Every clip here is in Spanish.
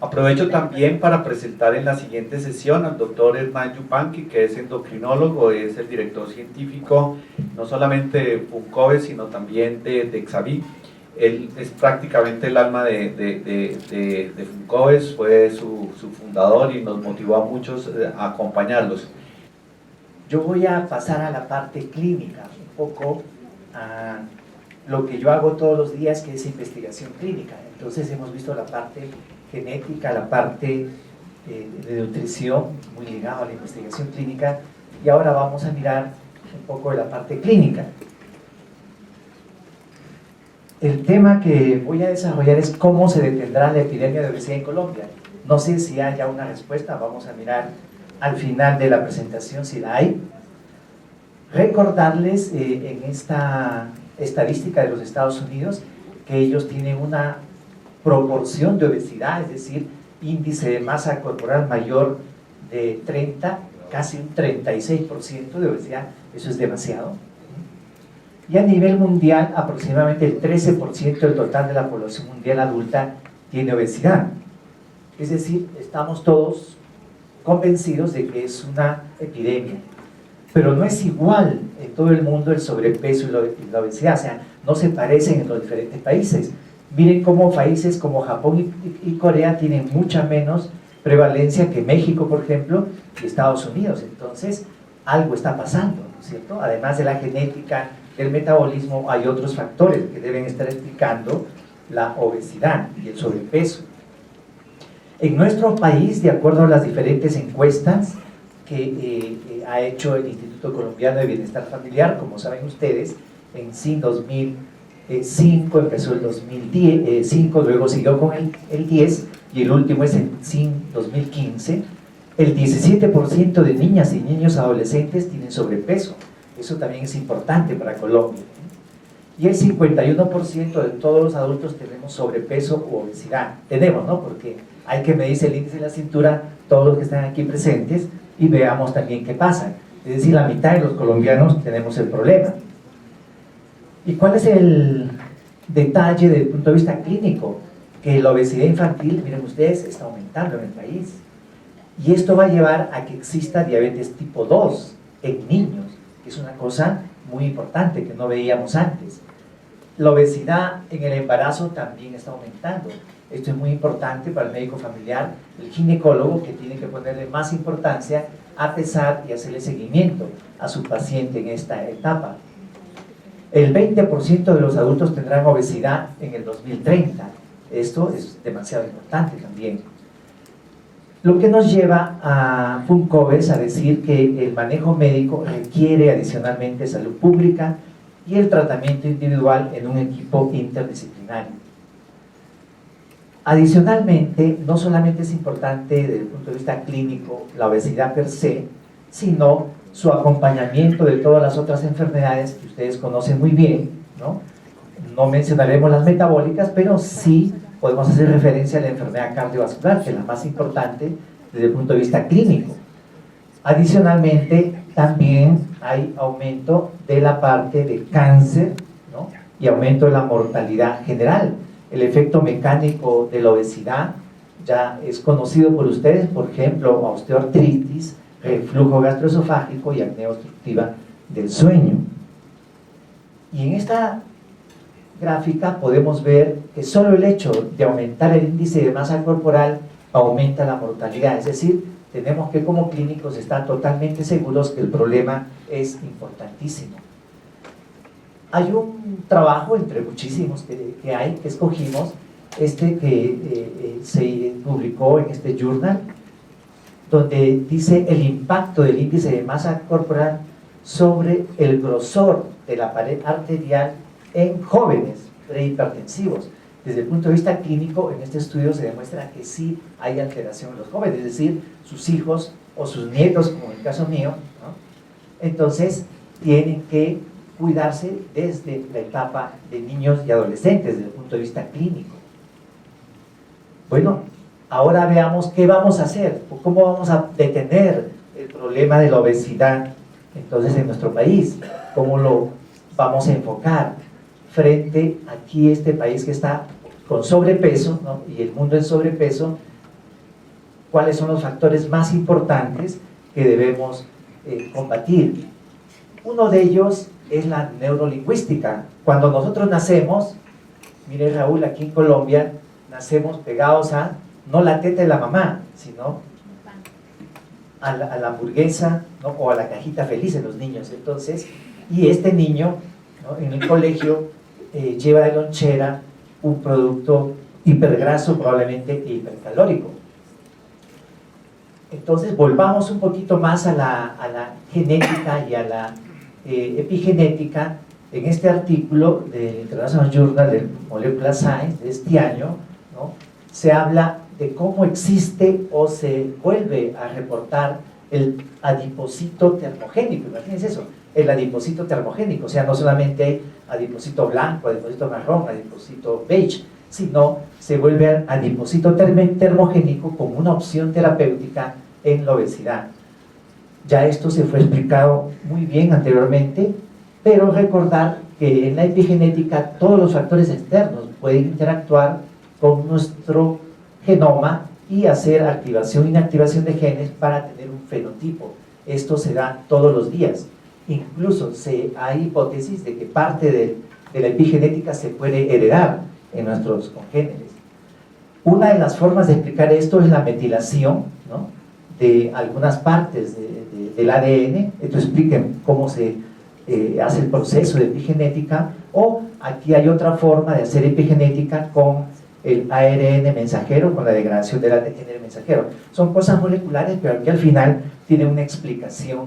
Aprovecho también para presentar en la siguiente sesión al doctor Hernán Yupanqui, que es endocrinólogo, es el director científico no solamente de FUNCOVE, sino también de Exaví. Él es prácticamente el alma de FUNCOVE, fue su fundador y nos motivó a muchos a acompañarlos. Yo voy a pasar a la parte clínica, un poco a lo que yo hago todos los días, que es investigación clínica. Entonces hemos visto la parte genética, la parte de nutrición, muy ligado a la investigación clínica, y ahora vamos a mirar un poco de la parte clínica. El tema que voy a desarrollar es cómo se detendrá la epidemia de obesidad en Colombia. No sé si haya una respuesta, vamos a mirar al final de la presentación si la hay. Recordarles en esta estadística de los Estados Unidos que ellos tienen una proporción de obesidad, es decir, índice de masa corporal mayor de 30, casi un 36% de obesidad. Eso es demasiado. Y a nivel mundial, aproximadamente el 13% del total de la población mundial adulta tiene obesidad. Es decir, estamos todos convencidos de que es una epidemia. Pero no es igual en todo el mundo el sobrepeso y la obesidad, o sea, no se parecen en los diferentes países. Miren cómo países como Japón y Corea tienen mucha menos prevalencia que México, por ejemplo, y Estados Unidos. Entonces, algo está pasando, ¿no es cierto? Además de la genética, del metabolismo, hay otros factores que deben estar explicando la obesidad y el sobrepeso. En nuestro país, de acuerdo a las diferentes encuestas que ha hecho el Instituto Colombiano de Bienestar Familiar, como saben ustedes, en CIN 2005 empezó el 2005, luego siguió con el 10 y el último es en CIN 2015. El 17% de niñas y niños adolescentes tienen sobrepeso. Eso también es importante para Colombia. Y el 51% de todos los adultos tenemos sobrepeso u obesidad. Tenemos, ¿no? Porque hay que medirse el índice de la cintura, todos los que están aquí presentes, y veamos también qué pasa. Es decir, la mitad de los colombianos tenemos el problema. ¿Y cuál es el detalle desde el punto de vista clínico? Que la obesidad infantil, miren ustedes, está aumentando en el país. Y esto va a llevar a que exista diabetes tipo 2 en niños, que es una cosa muy importante que no veíamos antes. La obesidad en el embarazo también está aumentando. Esto es muy importante para el médico familiar, el ginecólogo, que tiene que ponerle más importancia a pesar y hacerle seguimiento a su paciente en esta etapa. El 20% de los adultos tendrán obesidad en el 2030. Esto es demasiado importante también. Lo que nos lleva a FUNCOVES a decir que el manejo médico requiere adicionalmente salud pública y el tratamiento individual en un equipo interdisciplinario. Adicionalmente, no solamente es importante desde el punto de vista clínico la obesidad per se, sino su acompañamiento de todas las otras enfermedades que ustedes conocen muy bien, ¿no? No mencionaremos las metabólicas, pero sí podemos hacer referencia a la enfermedad cardiovascular, que es la más importante desde el punto de vista clínico. Adicionalmente, también hay aumento de la parte de cáncer, ¿no? Y aumento de la mortalidad general. El efecto mecánico de la obesidad ya es conocido por ustedes, por ejemplo, osteoartritis, reflujo gastroesofágico y apnea obstructiva del sueño. Y en esta gráfica podemos ver que solo el hecho de aumentar el índice de masa corporal aumenta la mortalidad, es decir, tenemos que como clínicos estar totalmente seguros que el problema es importantísimo. Hay un trabajo entre muchísimos que hay, que escogimos, que se publicó en este journal, donde dice el impacto del índice de masa corporal sobre el grosor de la pared arterial en jóvenes prehipertensivos. Desde el punto de vista clínico, en este estudio se demuestra que sí hay alteración en los jóvenes, es decir, sus hijos o sus nietos, como en el caso mío, ¿no? Entonces tienen que cuidarse desde la etapa de niños y adolescentes, desde el punto de vista clínico. Bueno, ahora veamos qué vamos a hacer, o cómo vamos a detener el problema de la obesidad entonces en nuestro país, cómo lo vamos a enfocar frente aquí este país que está con sobrepeso, ¿no? Y el mundo en sobrepeso, cuáles son los factores más importantes que debemos combatir. Uno de ellos es la neurolingüística. Cuando nosotros nacemos, mire Raúl, aquí en Colombia, nacemos pegados a, no la teta de la mamá, sino a la hamburguesa, ¿no? O a la cajita feliz en los niños. Entonces, y este niño, ¿no? En el colegio lleva de lonchera un producto hipergraso, probablemente hipercalórico. Entonces volvamos un poquito más a la genética y a la epigenética. En este artículo del International Journal de Molecular Science de este año, ¿no? Se habla de cómo existe o se vuelve a reportar el adipocito termogénico. Imagínense eso, el adipocito termogénico, o sea, no solamente hay adipocito blanco, adipocito marrón, adipocito beige, sino se vuelve adipocito termogénico como una opción terapéutica en la obesidad. Ya esto se fue explicado muy bien anteriormente, pero recordar que en la epigenética todos los factores externos pueden interactuar con nuestro genoma y hacer activación e inactivación de genes para tener un fenotipo. Esto se da todos los días. Incluso hay hipótesis de que parte de la epigenética se puede heredar en nuestros congéneres. Una de las formas de explicar esto es la metilación, ¿no? De algunas partes del ADN. Esto explica cómo se hace el proceso de epigenética, o aquí hay otra forma de hacer epigenética con el ARN mensajero, con la degradación del ADN mensajero. Son cosas moleculares, pero que al final tienen una explicación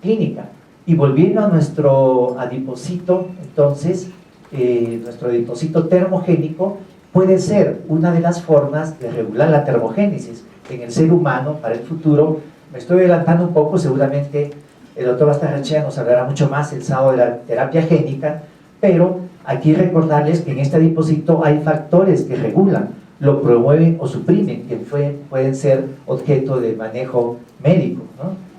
clínica. Y volviendo a nuestro adipocito, entonces, nuestro adipocito termogénico puede ser una de las formas de regular la termogénesis en el ser humano para el futuro. Me estoy adelantando un poco, seguramente el doctor Bastarrechea nos hablará mucho más el sábado de la terapia génica, pero aquí recordarles que en este adipocito hay factores que regulan, lo promueven o suprimen, que pueden ser objeto de manejo médico, ¿no?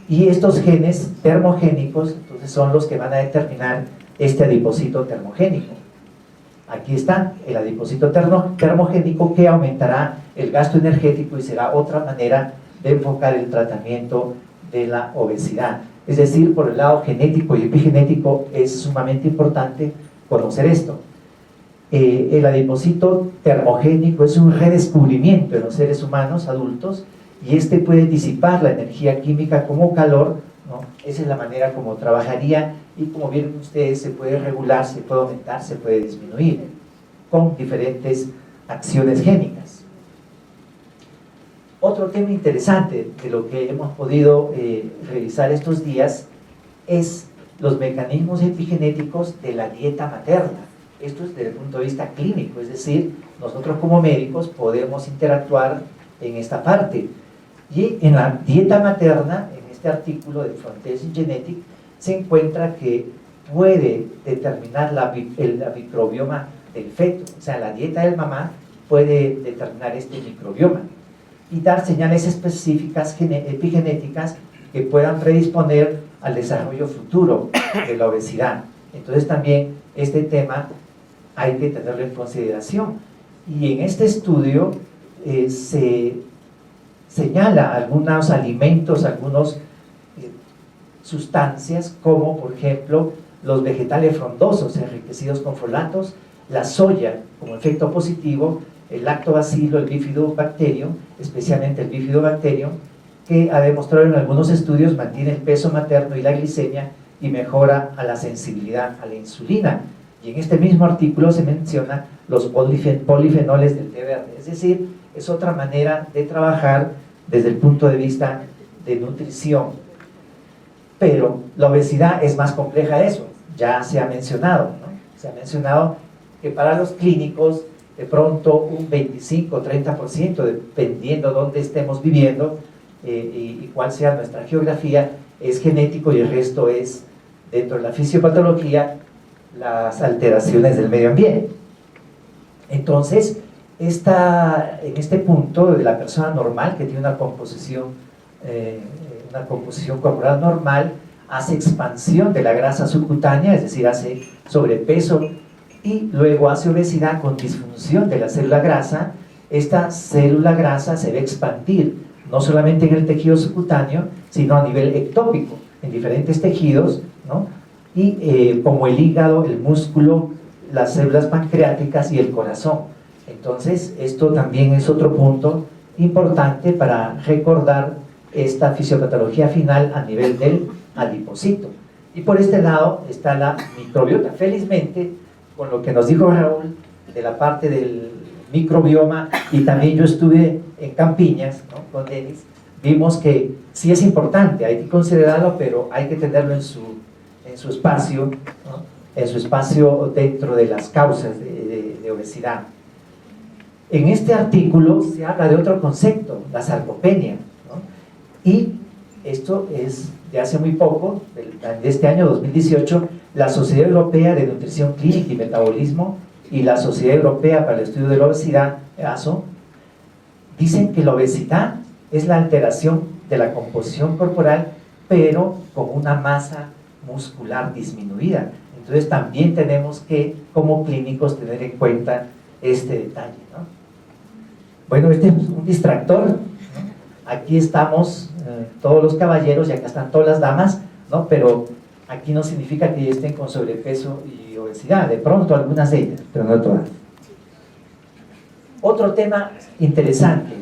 Y estos genes termogénicos, entonces, son los que van a determinar este adipocito termogénico. Aquí está el adipocito termogénico, que aumentará el gasto energético y será otra manera de enfocar el tratamiento de la obesidad. Es decir, por el lado genético y epigenético es sumamente importante conocer esto. El adipocito termogénico es un redescubrimiento en los seres humanos adultos, y este puede disipar la energía química como calor, ¿no? Esa es la manera como trabajaría, y como vieron ustedes, se puede regular, se puede aumentar, se puede disminuir con diferentes acciones génicas. Otro tema interesante de lo que hemos podido revisar estos días es los mecanismos epigenéticos de la dieta materna. Esto es desde el punto de vista clínico, es decir, nosotros como médicos podemos interactuar en esta parte. Y en la dieta materna, en este artículo de Frontiers in Genetics, se encuentra que puede determinar el microbioma del feto. O sea, la dieta del mamá puede determinar este microbioma y dar señales específicas epigenéticas que puedan predisponer al desarrollo futuro de la obesidad. Entonces también este tema hay que tenerlo en consideración. Y en este estudio se señala algunos alimentos, algunas sustancias, como por ejemplo los vegetales frondosos enriquecidos con folatos, la soya como efecto positivo, el lactobacilo, el bifidobacterium, especialmente el bifidobacterium, que ha demostrado en algunos estudios mantiene el peso materno y la glicemia y mejora a la sensibilidad a la insulina. Y en este mismo artículo se menciona los polifenoles del té verde. Es decir, es otra manera de trabajar desde el punto de vista de nutrición. Pero la obesidad es más compleja de eso, ya se ha mencionado, ¿no? Se ha mencionado que para los clínicos, de pronto un 25-30%, dependiendo dónde estemos viviendo y cuál sea nuestra geografía, es genético, y el resto es, dentro de la fisiopatología, las alteraciones del medio ambiente. Entonces, en este punto, de la persona normal que tiene una composición corporal normal, hace expansión de la grasa subcutánea, es decir, hace sobrepeso, y luego hace obesidad con disfunción de la célula grasa. Esta célula grasa se va a expandir no solamente en el tejido subcutáneo, sino a nivel ectópico, en diferentes tejidos, ¿no? Y como el hígado, el músculo, las células pancreáticas y el corazón. Entonces, esto también es otro punto importante para recordar esta fisiopatología final a nivel del adipocito. Y por este lado está la microbiota. Felizmente, con lo que nos dijo Raúl de la parte del microbioma, y también yo estuve en Campiñas, ¿no?, con Denis, vimos que sí es importante, hay que considerarlo, pero hay que tenerlo en su espacio, ¿no?, en su espacio dentro de las causas de obesidad. En este artículo se habla de otro concepto, la sarcopenia, ¿no? Y esto es de hace muy poco, de este año 2018, la Sociedad Europea de Nutrición Clínica y Metabolismo y la Sociedad Europea para el Estudio de la Obesidad, EASO, dicen que la obesidad es la alteración de la composición corporal, pero con una masa muscular disminuida. Entonces también tenemos que, como clínicos, tener en cuenta este detalle, ¿no? Bueno, este es un distractor, ¿no? Aquí estamos todos los caballeros y acá están todas las damas, ¿no? Pero aquí no significa que estén con sobrepeso y obesidad, de pronto algunas de ellas, pero no todas. Otro tema interesante,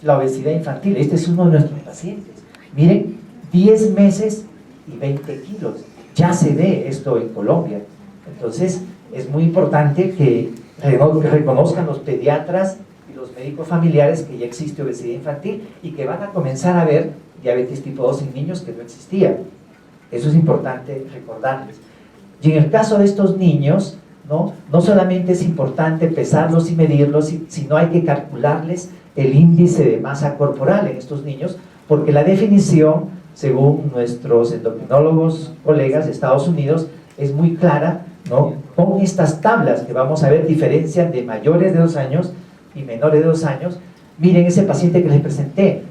la obesidad infantil. Este es uno de nuestros pacientes. Miren, 10 meses y 20 kilos. Ya se ve esto en Colombia. Entonces, es muy importante que reconozcan los pediatras y los médicos familiares que ya existe obesidad infantil y que van a comenzar a ver diabetes tipo 2 en niños que no existía. Eso es importante recordarles. Y en el caso de estos niños, no solamente es importante pesarlos y medirlos, sino hay que calcularles el índice de masa corporal en estos niños, porque la definición, según nuestros endocrinólogos colegas de Estados Unidos, es muy clara, ¿no? Con estas tablas que vamos a ver diferencian de mayores de 2 años y menores de 2 años. Miren ese paciente que les presenté.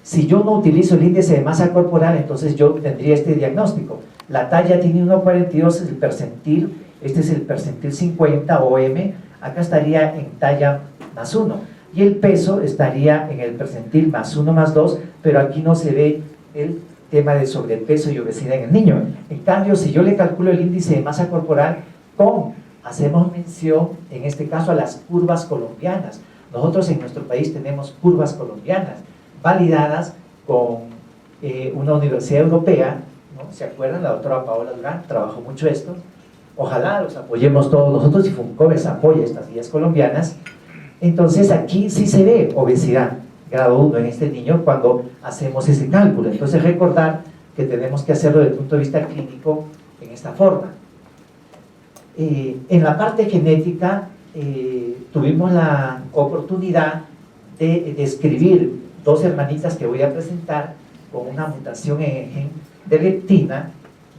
Si yo no utilizo el índice de masa corporal, entonces yo tendría este diagnóstico. La talla tiene 1,42, es el percentil, este es el percentil 50 OM, acá estaría en talla +1. Y el peso estaría en el percentil +1 +2, pero aquí no se ve el tema de sobrepeso y obesidad en el niño. En cambio, si yo le calculo el índice de masa corporal, hacemos mención, en este caso, a las curvas colombianas. Nosotros en nuestro país tenemos curvas colombianas, validadas con una universidad europea, ¿no? ¿Se acuerdan? La doctora Paola Durán trabajó mucho esto. Ojalá los apoyemos todos nosotros y FUNCOBES apoya estas guías colombianas. Entonces aquí sí se ve obesidad grado 1 en este niño cuando hacemos ese cálculo. Entonces recordar que tenemos que hacerlo desde el punto de vista clínico en esta forma. En la parte genética tuvimos la oportunidad de describir 2 hermanitas que voy a presentar con una mutación en el gen de leptina,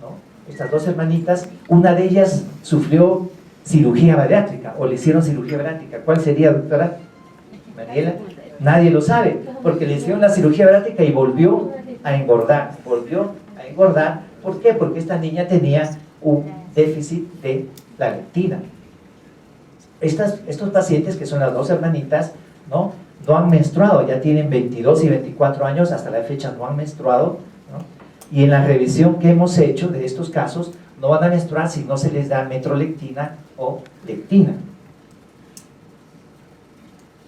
¿no? Estas 2 hermanitas, una de ellas sufrió cirugía bariátrica o le hicieron cirugía bariátrica. ¿Cuál sería, doctora Mariela? Nadie lo sabe, porque le hicieron la cirugía bariátrica y volvió a engordar. ¿Por qué? Porque esta niña tenía un déficit de la leptina. Estos pacientes, que son las 2 hermanitas, no han menstruado, ya tienen 22 y 24 años, hasta la fecha no han menstruado, ¿no? Y en la revisión que hemos hecho de estos casos, no van a menstruar si no se les da metrolectina o leptina.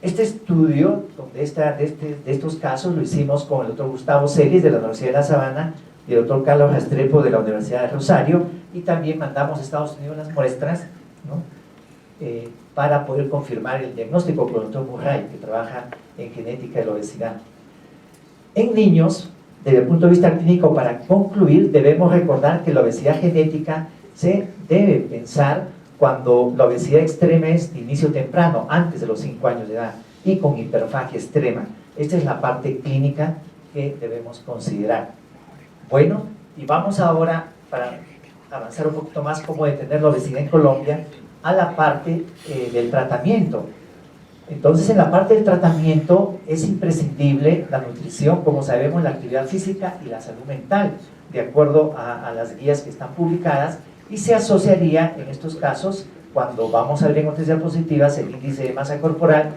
Este estudio de estos casos lo hicimos con el doctor Gustavo Celis de la Universidad de La Sabana y el doctor Carlos Restrepo de la Universidad de Rosario, y también mandamos a Estados Unidos las muestras, ¿no? Para poder confirmar el diagnóstico con el doctor Murray, que trabaja en genética de la obesidad. En niños, desde el punto de vista clínico, para concluir, debemos recordar que la obesidad genética se debe pensar cuando la obesidad extrema es de inicio temprano, antes de los 5 años de edad, y con hiperfagia extrema. Esta es la parte clínica que debemos considerar. Bueno, y vamos ahora, para avanzar un poquito más, cómo detener la obesidad en Colombia, a la parte del tratamiento. Entonces, en la parte del tratamiento es imprescindible la nutrición, como sabemos, la actividad física y la salud mental, de acuerdo a las guías que están publicadas, y se asociaría en estos casos, cuando vamos a ver en otras diapositivas el índice de masa corporal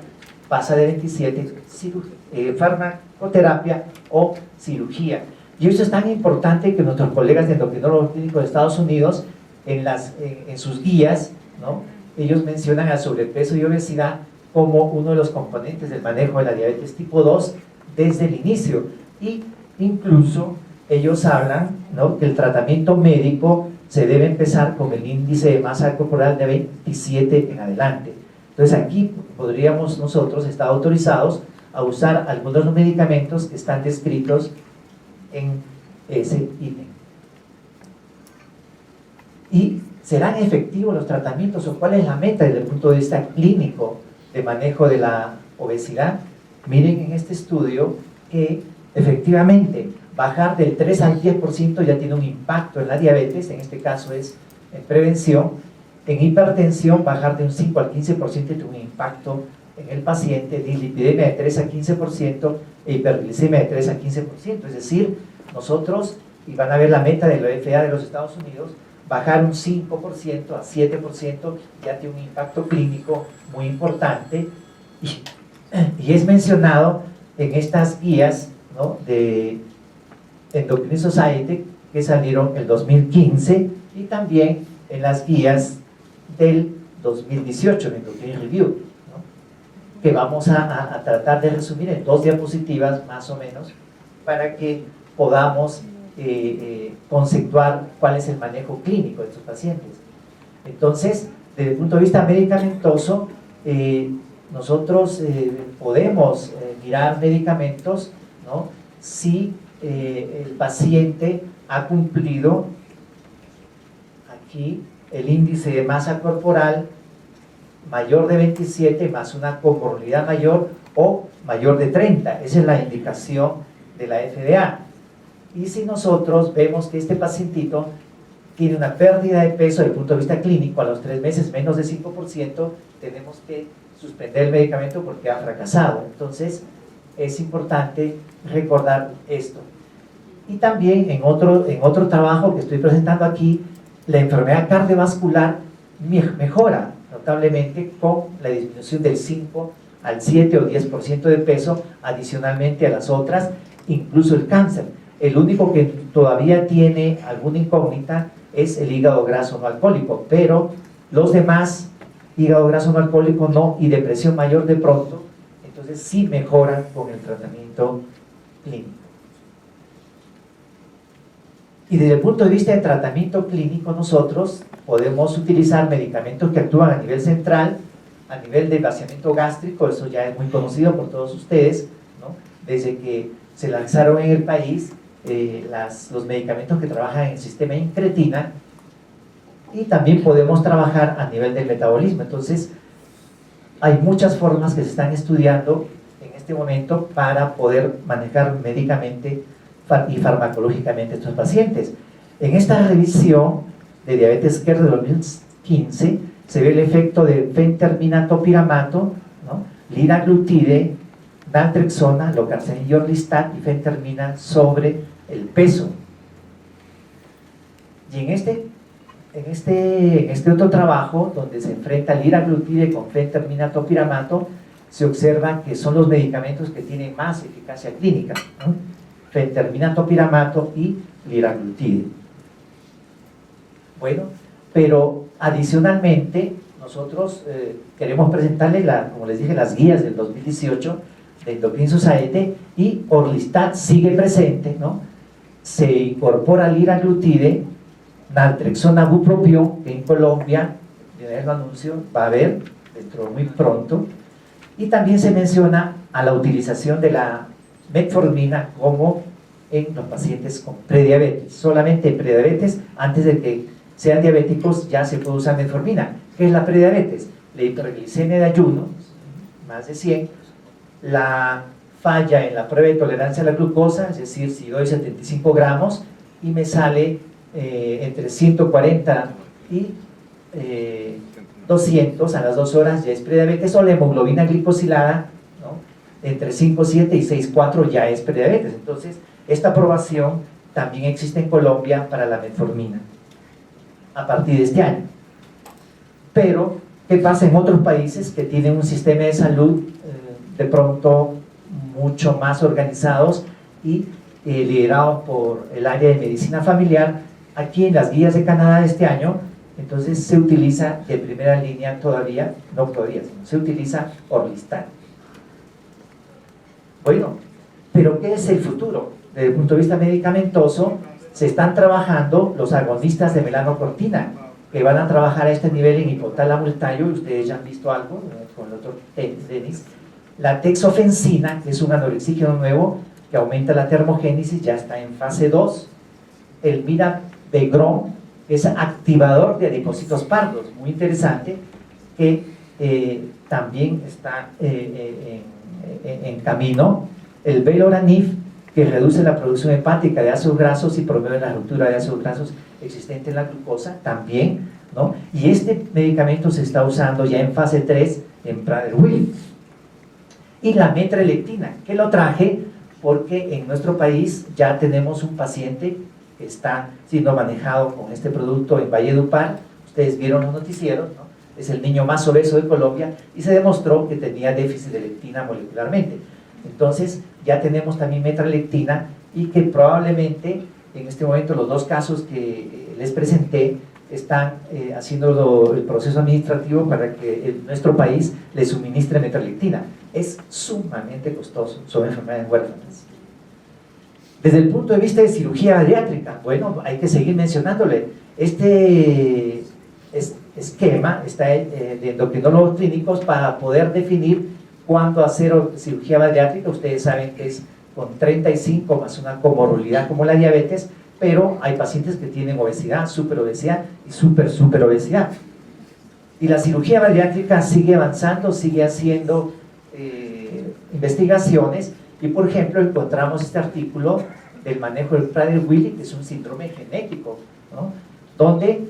pasa de 27, farmacoterapia o cirugía. Y eso es tan importante que nuestros colegas de endocrinólogos clínicos de Estados Unidos, en sus guías, ¿no?, ellos mencionan al sobrepeso y obesidad como uno de los componentes del manejo de la diabetes tipo 2 desde el inicio. Y incluso ellos hablan, ¿no?, que el tratamiento médico se debe empezar con el índice de masa corporal de 27 en adelante. Entonces aquí podríamos nosotros estar autorizados a usar algunos de los medicamentos que están descritos en ese ítem. ¿Y serán efectivos los tratamientos o cuál es la meta desde el punto de vista clínico de manejo de la obesidad? Miren en este estudio que efectivamente bajar del 3 al 10% ya tiene un impacto en la diabetes, en este caso es en prevención. En hipertensión, bajar de un 5 al 15% tiene un impacto en el paciente, dislipidemia de 3 a 15% e hiperglicemia de 3 a 15%. Es decir, nosotros, y van a ver la meta de la FDA de los Estados Unidos, bajar un 5% a 7% ya tiene un impacto clínico muy importante. Y es mencionado en estas guías, ¿no?, de Endocrine Society que salieron el 2015 y también en las guías del 2018 en Endocrine Review, ¿no?, que vamos a tratar de resumir en 2 diapositivas más o menos para que podamos conceptuar cuál es el manejo clínico de estos pacientes. Entonces, desde el punto de vista medicamentoso, nosotros podemos mirar medicamentos, ¿no?, si el paciente ha cumplido aquí el índice de masa corporal mayor de 27 más una comorbilidad mayor o mayor de 30. Esa es la indicación de la FDA. Y si nosotros vemos que este pacientito tiene una pérdida de peso desde el punto de vista clínico a los 3 meses menos de 5%, tenemos que suspender el medicamento porque ha fracasado. Entonces es importante recordar esto. Y también en otro trabajo que estoy presentando aquí, la enfermedad cardiovascular mejora notablemente con la disminución del 5 al 7 o 10% de peso adicionalmente a las otras, incluso el cáncer. El único que todavía tiene alguna incógnita es el hígado graso no alcohólico, pero los demás, hígado graso no alcohólico no, y depresión mayor de pronto, entonces sí mejoran con el tratamiento clínico. Y desde el punto de vista de tratamiento clínico, nosotros podemos utilizar medicamentos que actúan a nivel central, a nivel de vaciamiento gástrico, eso ya es muy conocido por todos ustedes, ¿no?, desde que se lanzaron en el país los medicamentos que trabajan en el sistema incretina, y también podemos trabajar a nivel del metabolismo. Entonces hay muchas formas que se están estudiando en este momento para poder manejar médicamente y farmacológicamente a estos pacientes. En esta revisión de Diabetes Care de 2015 se ve el efecto de fentermina-topiramato, ¿no?, liraglutide, naltrexona, losartan y orlistat y fentermina sobre el peso. Y en este otro trabajo, donde se enfrenta liraglutide con fentermina-topiramato, se observa que son los medicamentos que tienen más eficacia clínica, ¿no?, fentermina-topiramato y liraglutide. Bueno, pero adicionalmente nosotros queremos presentarles, como les dije, las guías del 2018 de Endocrine Society, y orlistat sigue presente, ¿no? Se incorpora liraglutide, naltrexona, bupropión, que en Colombia, de el anuncio, va a haber dentro muy pronto, y también se menciona a la utilización de la metformina como en los pacientes con prediabetes. Solamente en prediabetes, antes de que sean diabéticos, ya se puede usar metformina. ¿Qué es la prediabetes? La hiperglicemia de ayuno, más de 100, la falla en la prueba de tolerancia a la glucosa, es decir, si doy 75 gramos y me sale entre 140 y 200 a las 2 horas, ya es prediabetes, o la hemoglobina glicosilada, ¿no?, entre 5,7 y 6,4 ya es prediabetes. Entonces, esta aprobación también existe en Colombia para la metformina a partir de este año. Pero, ¿qué pasa en otros países que tienen un sistema de salud de pronto mucho más organizados y liderados por el área de medicina familiar. Aquí en las guías de Canadá de este año, entonces se utiliza de primera línea todavía, no todavía, sino se utiliza Orlistat. Bueno, pero ¿qué es el futuro? Desde el punto de vista medicamentoso, se están trabajando los agonistas de melanocortina, que van a trabajar a este nivel en hipotálamo tallo, y ustedes ya han visto algo con el doctor Denis. La texofensina, que es un anorexígeno nuevo, que aumenta la termogénesis, ya está en fase 2. El mirabegron, que es activador de adipocitos pardos, muy interesante, que también está en camino. El beloranib, que reduce la producción hepática de ácidos grasos y promueve la ruptura de ácidos grasos existente en la glucosa, también, ¿no? Y este medicamento se está usando ya en fase 3 en Prader-Willi. Y la metralectina, que lo traje porque en nuestro país ya tenemos un paciente que está siendo manejado con este producto en Valledupar. Ustedes vieron los noticieros, ¿no? Es el niño más obeso de Colombia y se demostró que tenía déficit de lectina molecularmente. Entonces ya tenemos también metralectina, y que probablemente en este momento los dos casos que les presenté están haciendo el proceso administrativo para que nuestro país le suministre metralectina. Es sumamente costoso, son enfermedades huérfanas. Desde el punto de vista de cirugía bariátrica, bueno, hay que seguir mencionándole. Este esquema está de endocrinólogos clínicos para poder definir cuándo hacer cirugía bariátrica. Ustedes saben que es con 35 más una comorbilidad como la diabetes, pero hay pacientes que tienen obesidad, superobesidad y superobesidad. Y la cirugía bariátrica sigue avanzando, sigue haciendo investigaciones, y por ejemplo encontramos este artículo del manejo del Prader-Willi, que es un síndrome genético, ¿no? Donde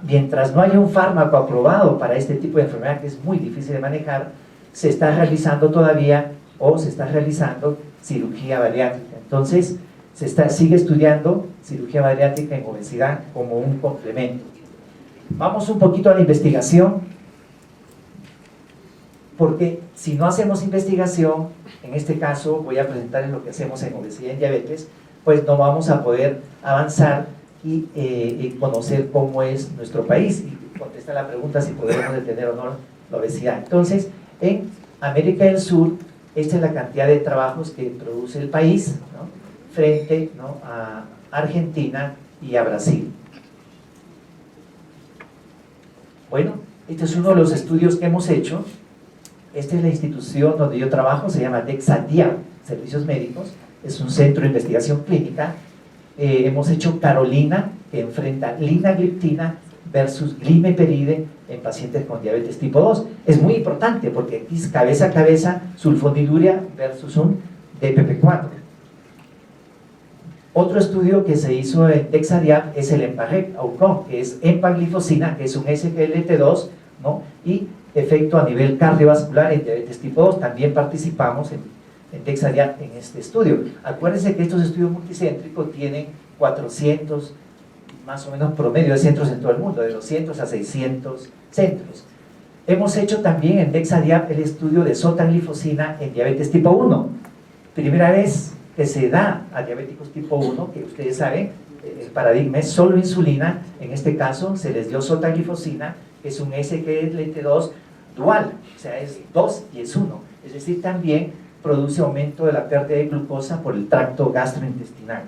mientras no haya un fármaco aprobado para este tipo de enfermedad, que es muy difícil de manejar, se está realizando todavía, o se está realizando cirugía bariátrica. Entonces sigue estudiando cirugía bariátrica en obesidad como un complemento. Vamos un poquito a la investigación, porque si no hacemos investigación, en este caso voy a presentarles lo que hacemos en obesidad y en diabetes, pues no vamos a poder avanzar y conocer cómo es nuestro país y contestar la pregunta si podemos detener o no la obesidad. Entonces, en América del Sur, esta es la cantidad de trabajos que produce el país, ¿no? Frente, ¿no?, a Argentina y a Brasil. Bueno, este es uno de los estudios que hemos hecho. Esta es la institución donde yo trabajo, se llama DexaDiab, Servicios Médicos, es un centro de investigación clínica. Hemos hecho Carolina, que enfrenta linagliptina versus glimeperide en pacientes con diabetes tipo 2. Es muy importante porque aquí es cabeza a cabeza sulfonilurea versus un DPP4. Otro estudio que se hizo en DexaDiab es el EMPA-REC-AUCOM, que es empaglifosina, que es un SGLT2, ¿no?, y efecto a nivel cardiovascular en diabetes tipo 2. También participamos en DexaDiab en este estudio. Acuérdense que estos estudios multicéntricos tienen 400 más o menos promedio de centros en todo el mundo, de 200 a 600 centros. Hemos hecho también en DexaDiab el estudio de sotaglifosina en diabetes tipo 1. Primera vez que se da a diabéticos tipo 1, que ustedes saben, el paradigma es solo insulina. En este caso se les dio sotaglifosina, que es un SGLT2 dual, o sea, es 2 y es 1, es decir, también produce aumento de la pérdida de glucosa por el tracto gastrointestinal.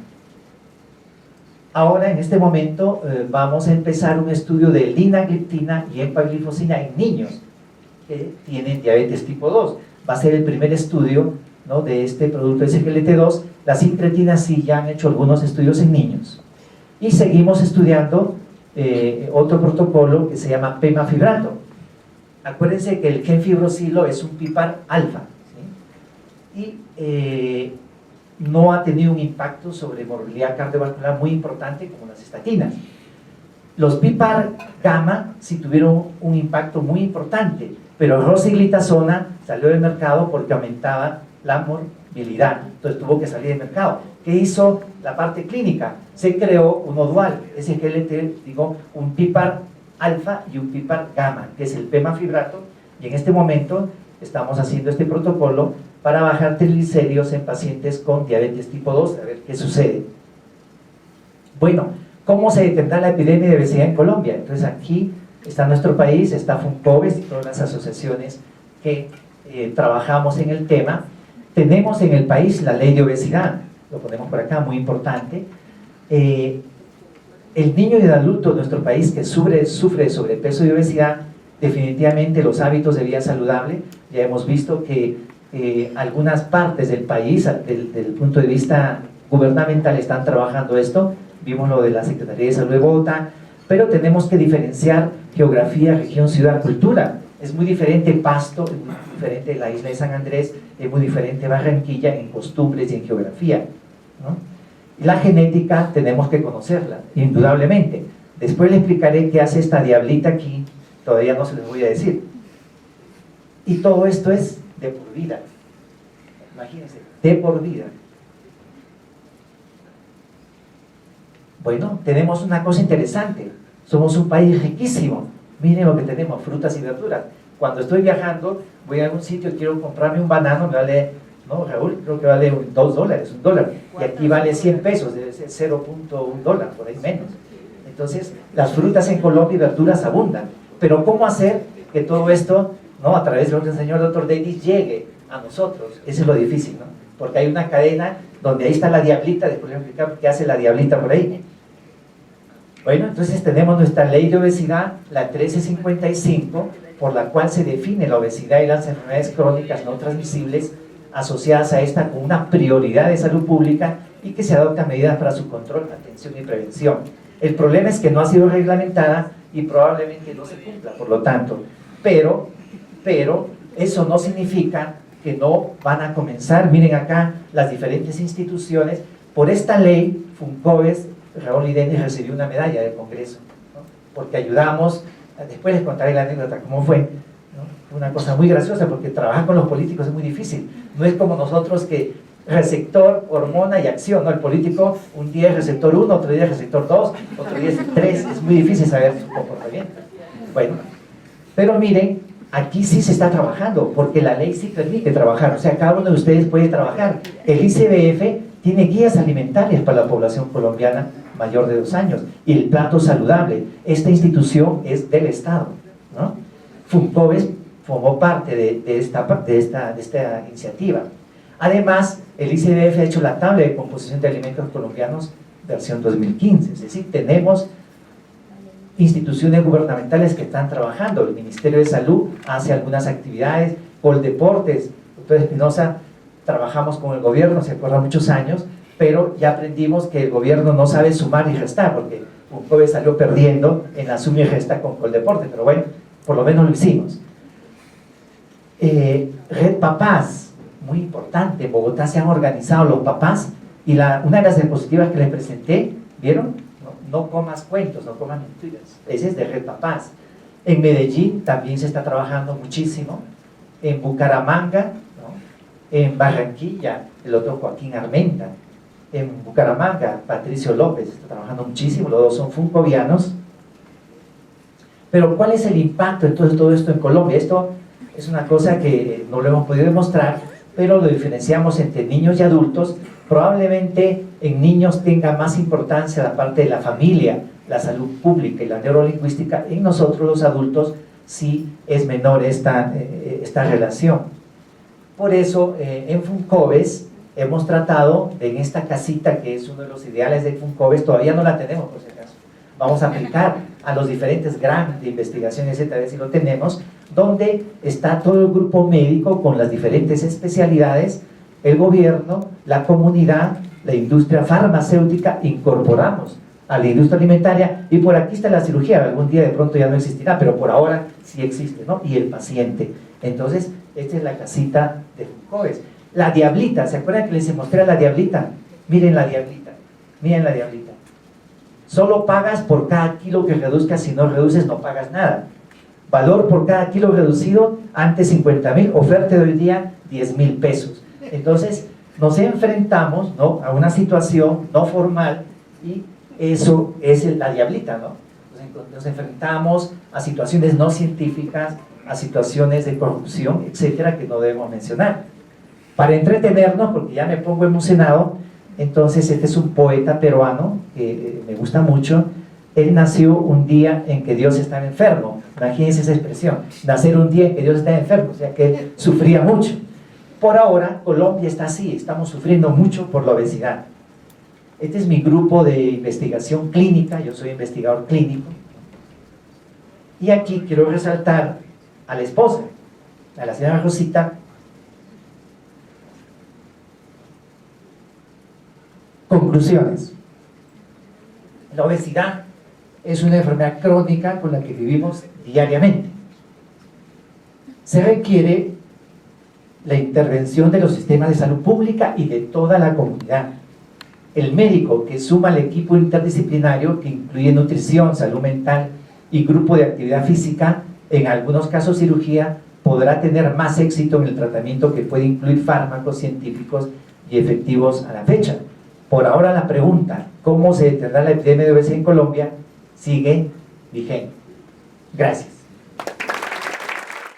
Ahora, en este momento, vamos a empezar un estudio de linagliptina y empaglifosina en niños que tienen diabetes tipo 2. Va a ser el primer estudio, ¿no?, de este producto SGLT2. Las incretinas sí ya han hecho algunos estudios en niños. Y seguimos estudiando otro protocolo que se llama pemafibrato. Acuérdense que el gen fibrosilo es un PPAR alfa, ¿sí? Y no ha tenido un impacto sobre morbilidad cardiovascular muy importante como las estatinas. Los PPAR gamma sí tuvieron un impacto muy importante, pero rosiglitazona salió del mercado porque aumentaba la morbilidad, entonces tuvo que salir del mercado. ¿Qué hizo la parte clínica? Se creó uno dual, SGLT, digo, un PPAR alfa y un PPAR gamma, que es el pemafibrato, y en este momento estamos haciendo este protocolo para bajar triglicéridos en pacientes con diabetes tipo 2, a ver qué sucede. Bueno, ¿cómo se detendrá la epidemia de obesidad en Colombia? Entonces aquí está nuestro país, está FUNCOVES y todas las asociaciones que trabajamos en el tema. Tenemos en el país la ley de obesidad, lo ponemos por acá, muy importante. El niño y el adulto de nuestro país que sufre de sobrepeso y obesidad, definitivamente los hábitos de vida saludable, ya hemos visto que algunas partes del país, desde el punto de vista gubernamental, están trabajando esto. Vimos lo de la Secretaría de Salud de Bogotá, pero tenemos que diferenciar geografía, región, ciudad, cultura. Es muy diferente Pasto, es muy diferente la isla de San Andrés, es muy diferente Barranquilla en costumbres y en geografía, ¿no? Y la genética tenemos que conocerla, indudablemente. Después le explicaré qué hace esta diablita aquí, todavía no se les voy a decir. Y todo esto es de por vida, imagínense, de por vida. Bueno, tenemos una cosa interesante, somos un país riquísimo, miren lo que tenemos, frutas y verduras. Cuando estoy viajando, voy a algún sitio, quiero comprarme un banano, me vale, no Raúl, creo que vale $2, $1, y aquí vale 100 pesos, debe ser $0.1, por ahí menos. Entonces, las frutas en Colombia y verduras abundan, pero ¿cómo hacer que todo esto, ¿no?, a través de lo que enseñó el doctor Davis, llegue a nosotros? Eso es lo difícil, ¿no? Porque hay una cadena donde ahí está la diablita, después voy a explicar qué hace la diablita por ahí. Bueno, entonces tenemos nuestra ley de obesidad, la 1355, por la cual se define la obesidad y las enfermedades crónicas no transmisibles asociadas a esta como una prioridad de salud pública y que se adoptan medidas para su control, atención y prevención. El problema es que no ha sido reglamentada y probablemente no se cumpla, por lo tanto, pero eso no significa que no van a comenzar. Miren acá las diferentes instituciones. Por esta ley, FUNCOVES, Raúl y Denis recibió una medalla del Congreso, ¿no?, porque ayudamos. Después les contaré la anécdota cómo fue, ¿no? Fue una cosa muy graciosa porque trabajar con los políticos es muy difícil, no es como nosotros que receptor, hormona y acción, ¿no? El político un día es receptor 1, otro día es receptor 2, otro día es 3, es muy difícil saber su comportamiento. Bueno, pero miren, aquí sí se está trabajando, porque la ley sí permite trabajar, o sea, cada uno de ustedes puede trabajar. El ICBF tiene guías alimentarias para la población colombiana mayor de 2 años, y el plato saludable. Esta institución es del Estado, ¿no? FUNCOVES formó parte de esta iniciativa. Además, el ICBF ha hecho la tabla de composición de alimentos colombianos versión 2015, es decir, tenemos instituciones gubernamentales que están trabajando. El Ministerio de Salud hace algunas actividades, Coldeportes, doctor Espinosa, trabajamos con el gobierno, se acuerdan, muchos años, pero ya aprendimos que el gobierno no sabe sumar y restar, porque FUNCOVES salió perdiendo en la suma y resta con Coldeportes, pero bueno, por lo menos lo hicimos. Red Papás, muy importante, en Bogotá se han organizado los papás, y una de las diapositivas que les presenté, ¿vieron? No comas cuentos, no comas mentiras, ese es de Red Papás. En Medellín también se está trabajando muchísimo, en Bucaramanga, ¿no?, en Barranquilla, el otro Joaquín Armenta, en Bucaramanga, Patricio López está trabajando muchísimo, los dos son funcovianos. Pero ¿cuál es el impacto entonces de todo esto en Colombia? Esto es una cosa que no lo hemos podido demostrar, pero lo diferenciamos entre niños y adultos. Probablemente en niños tenga más importancia la parte de la familia, la salud pública y la neurolingüística. En nosotros los adultos sí es menor esta relación. Por eso en FUNCOVES hemos tratado, en esta casita que es uno de los ideales de FUNCOVES, todavía no la tenemos por si acaso, vamos a aplicar a los diferentes grants de investigación, etcétera, a ver si lo tenemos, donde está todo el grupo médico con las diferentes especialidades, el gobierno, la comunidad, la industria farmacéutica, incorporamos a la industria alimentaria, y por aquí está la cirugía, algún día de pronto ya no existirá, pero por ahora sí existe, ¿no? Y el paciente. Entonces, esta es la casita de FUNCOVES. La diablita, ¿se acuerdan que les mostré a la diablita? Miren la diablita, miren la diablita. Solo pagas por cada kilo que reduzcas, si no reduces no pagas nada. Valor por cada kilo reducido, antes 50,000, oferta de hoy día 10,000 pesos. Entonces nos enfrentamos, ¿no?, a una situación no formal, y eso es la diablita, ¿no? Nos enfrentamos a situaciones no científicas, a situaciones de corrupción, etcétera, que no debemos mencionar. Para entretenernos, porque ya me pongo emocionado, entonces este es un poeta peruano que me gusta mucho. Él nació un día en que Dios estaba enfermo. Imagínense esa expresión, nacer un día en que Dios estaba enfermo, o sea que él sufría mucho. Por ahora, Colombia está así, estamos sufriendo mucho por la obesidad. Este es mi grupo de investigación clínica, yo soy investigador clínico. Y aquí quiero resaltar a la esposa, a la señora Rosita. Conclusiones. La obesidad es una enfermedad crónica con la que vivimos diariamente. Se requiere la intervención de los sistemas de salud pública y de toda la comunidad. El médico que suma al equipo interdisciplinario, que incluye nutrición, salud mental y grupo de actividad física, en algunos casos cirugía, podrá tener más éxito en el tratamiento, que puede incluir fármacos científicos y efectivos a la fecha. Por ahora la pregunta, ¿cómo se detendrá la epidemia de obesidad en Colombia?, sigue vigente. Gracias.